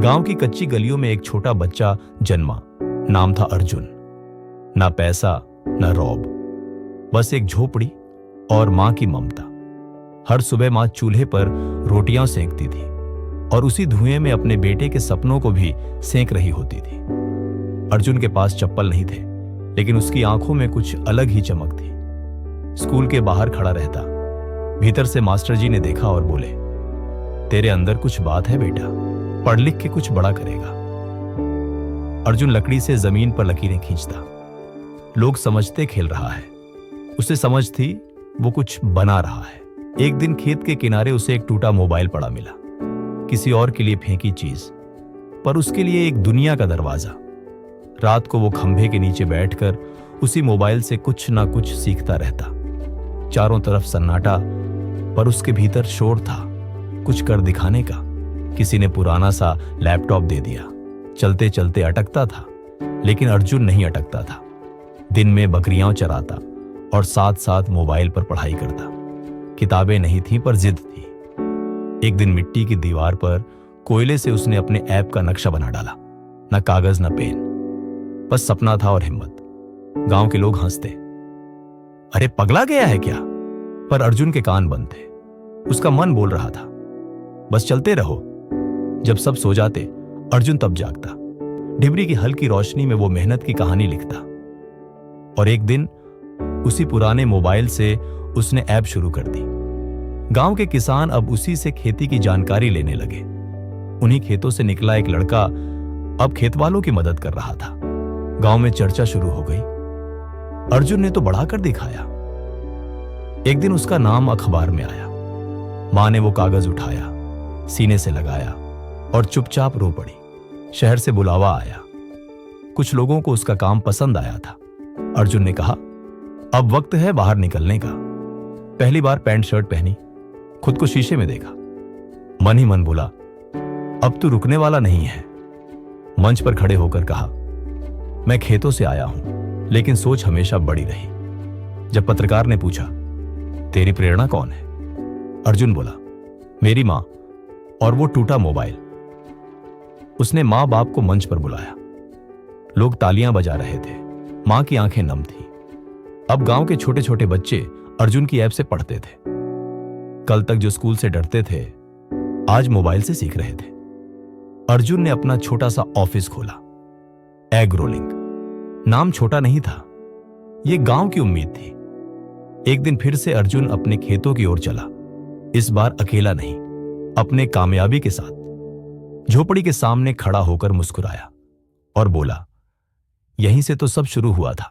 गांव की कच्ची गलियों में एक छोटा बच्चा जन्मा। नाम था अर्जुन। ना पैसा ना रौब, बस एक झोपड़ी और मां की ममता। हर सुबह मां चूल्हे पर रोटियां सेंकती थी और उसी धुएं में अपने बेटे के सपनों को भी सेंक रही होती थी। अर्जुन के पास चप्पल नहीं थे, लेकिन उसकी आंखों में कुछ अलग ही चमक थी। स्कूल के बाहर खड़ा रहता। भीतर से मास्टर जी ने देखा और बोले, तेरे अंदर कुछ बात है बेटा, पढ़ लिख के कुछ बड़ा करेगा। अर्जुन लकड़ी से जमीन पर लकीरें खींचता। लोग समझते खेल रहा है, उसे समझ थी वो कुछ बना रहा है। एक दिन खेत के किनारे उसे एक टूटा मोबाइल पड़ा मिला, किसी और के लिए फेंकी चीज, पर उसके लिए एक दुनिया का दरवाजा। रात को वो खंभे के नीचे बैठकर उसी मोबाइल से कुछ ना कुछ सीखता रहता। चारों तरफ सन्नाटा, पर उसके भीतर शोर था, कुछ कर दिखाने का। किसी ने पुराना सा लैपटॉप दे दिया। चलते चलते अटकता था, लेकिन अर्जुन नहीं अटकता था। दिन में बकरियां चराता और साथ साथ मोबाइल पर पढ़ाई करता। किताबें नहीं थी, पर जिद थी। एक दिन मिट्टी की दीवार पर कोयले से उसने अपने ऐप का नक्शा बना डाला। न कागज न पेन, बस सपना था और हिम्मत। गांव के लोग हंसते, अरे पगला गया है क्या? पर अर्जुन के कान बंद थे। उसका मन बोल रहा था, बस चलते रहो। जब सब सो जाते, अर्जुन तब जागता। डिबरी की हल्की रोशनी में वो मेहनत की कहानी लिखता। और एक दिन उसी पुराने मोबाइल से उसने ऐप शुरू कर दी। गांव के किसान अब उसी से खेती की जानकारी लेने लगे। उन्हीं खेतों से निकला एक लड़का अब खेत वालों की मदद कर रहा था। गांव में चर्चा शुरू हो गई, अर्जुन ने तो बढ़ाकर दिखाया। एक दिन उसका नाम अखबार में आया। मां ने वो कागज उठाया, सीने से लगाया और चुपचाप रो पड़ी। शहर से बुलावा आया। कुछ लोगों को उसका काम पसंद आया था। अर्जुन ने कहा, अब वक्त है बाहर निकलने का। पहली बार पैंट शर्ट पहनी, खुद को शीशे में देखा। मन ही मन बोला, अब तू रुकने वाला नहीं है। मंच पर खड़े होकर कहा, मैं खेतों से आया हूं, लेकिन सोच हमेशा बड़ी रही। जब पत्रकार ने पूछा, तेरी प्रेरणा कौन है? अर्जुन बोला, मेरी मां और वो टूटा मोबाइल। उसने मां बाप को मंच पर बुलाया। लोग तालियां बजा रहे थे। मां की आंखें नम थी। अब गांव के छोटे छोटे बच्चे अर्जुन की ऐप से पढ़ते थे। कल तक जो स्कूल से डरते थे, आज मोबाइल से सीख रहे थे। अर्जुन ने अपना छोटा सा ऑफिस खोला, एग रोलिंग। नाम छोटा नहीं था, यह गांव की उम्मीद थी। एक दिन फिर से अर्जुन अपने खेतों की ओर चला। इस बार अकेला नहीं, अपने कामयाबी के साथ। झोपड़ी के सामने खड़ा होकर मुस्कुराया और बोला, यहीं से तो सब शुरू हुआ था।